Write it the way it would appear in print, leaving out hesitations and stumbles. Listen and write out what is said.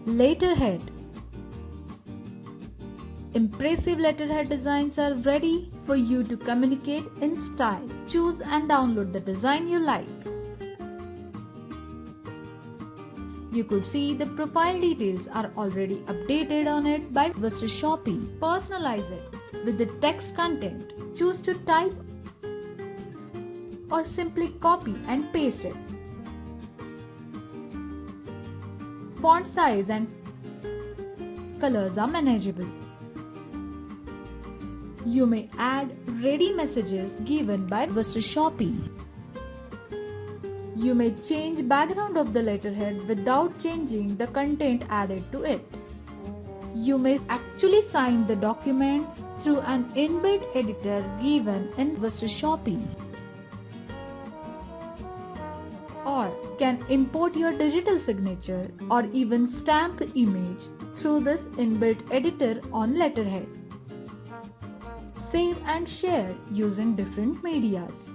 Letterhead. Impressive letterhead designs are ready for you to communicate in style. Choose and download the design you like. You could see the profile details are already updated on it by VistaShopee. Personalize it with the text content. Choose to type or simply copy and paste it. Font size and colors are manageable. You may add ready messages given by VistaShopee. You may change background of the letterhead without changing the content added to it. You may actually sign the document through an inbuilt editor given in VistaShopee, or can import your digital signature or even stamp image through this inbuilt editor on letterhead. Save and share using different medias.